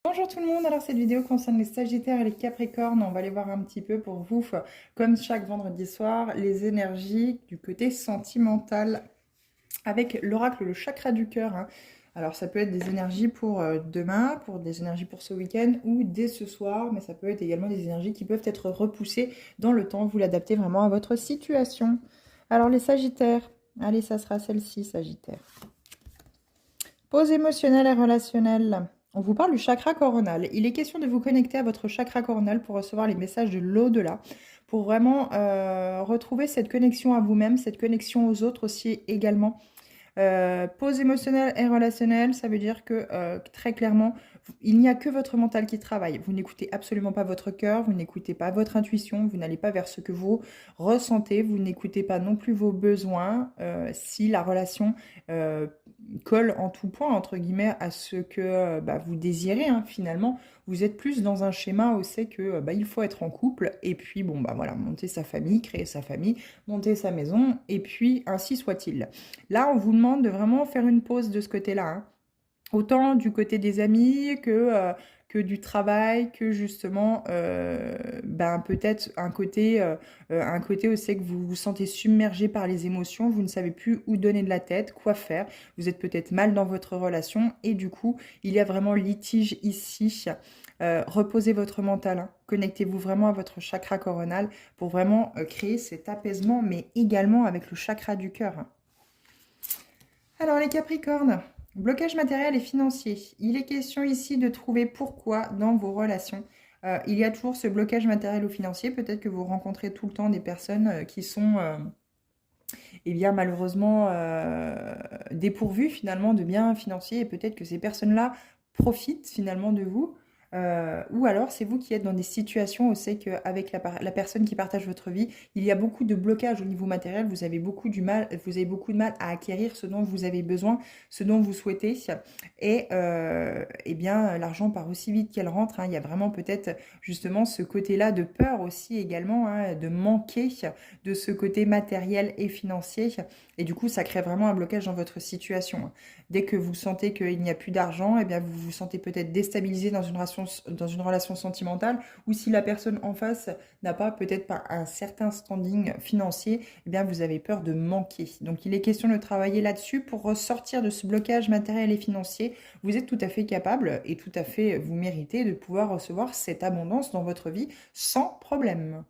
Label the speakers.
Speaker 1: Bonjour tout le monde, alors cette vidéo concerne les Sagittaires et les Capricornes. On va aller voir un petit peu pour vous, comme chaque vendredi soir, les énergies du côté sentimental avec l'oracle, le chakra du cœur, hein. Alors ça peut être des énergies pour demain, pour des énergies pour ce week-end ou dès ce soir, mais ça peut être également des énergies qui peuvent être repoussées dans le temps. Vous l'adaptez vraiment à votre situation. Alors les Sagittaires, allez, ça sera celle-ci, Sagittaire. Pause émotionnelle et relationnelle. On vous parle du chakra coronal. Il est question de vous connecter à votre chakra coronal pour recevoir les messages de l'au-delà, pour vraiment retrouver cette connexion à vous-même, cette connexion aux autres aussi également. Pause émotionnelle et relationnelle, ça veut dire que très clairement, il n'y a que votre mental qui travaille. Vous n'écoutez absolument pas votre cœur, vous n'écoutez pas votre intuition, vous n'allez pas vers ce que vous ressentez, vous n'écoutez pas non plus vos besoins. Si la relation colle en tout point, entre guillemets, à ce que vous désirez, hein, finalement, vous êtes plus dans un schéma où c'est que il faut être en couple et puis bon bah voilà, monter sa famille, créer sa famille, monter sa maison et puis ainsi soit-il. Là, on vous demande de vraiment faire une pause de ce côté-là, hein. Autant du côté des amis que du travail, que justement, peut-être un côté où c'est que vous vous sentez submergé par les émotions, vous ne savez plus où donner de la tête, quoi faire, vous êtes peut-être mal dans votre relation et du coup, il y a vraiment litige ici. Reposez votre mental, hein. Connectez-vous vraiment à votre chakra coronal pour vraiment créer cet apaisement, mais également avec le chakra du cœur, hein. Alors les Capricornes, blocage matériel et financier. Il est question ici de trouver pourquoi dans vos relations il y a toujours ce blocage matériel ou financier. Peut-être que vous rencontrez tout le temps des personnes qui sont eh bien, malheureusement dépourvues finalement de biens financiers et peut-être que ces personnes-là profitent finalement de vous. Ou alors c'est vous qui êtes dans des situations où c'est qu'avec la personne qui partage votre vie, il y a beaucoup de blocages au niveau matériel, vous avez beaucoup de mal à acquérir ce dont vous avez besoin, ce dont vous souhaitez. Et eh bien l'argent part aussi vite qu'elle rentre, hein. Il y a vraiment peut-être justement ce côté-là de peur aussi également, hein, de manquer de ce côté matériel et financier. Et du coup, ça crée vraiment un blocage dans votre situation. Dès que vous sentez qu'il n'y a plus d'argent, eh bien, vous vous sentez peut-être déstabilisé dans une relation sentimentale, ou si la personne en face n'a pas peut-être pas un certain standing financier, eh bien, vous avez peur de manquer. Donc, il est question de travailler là-dessus pour ressortir de ce blocage matériel et financier. Vous êtes tout à fait capable et tout à fait vous méritez de pouvoir recevoir cette abondance dans votre vie sans problème.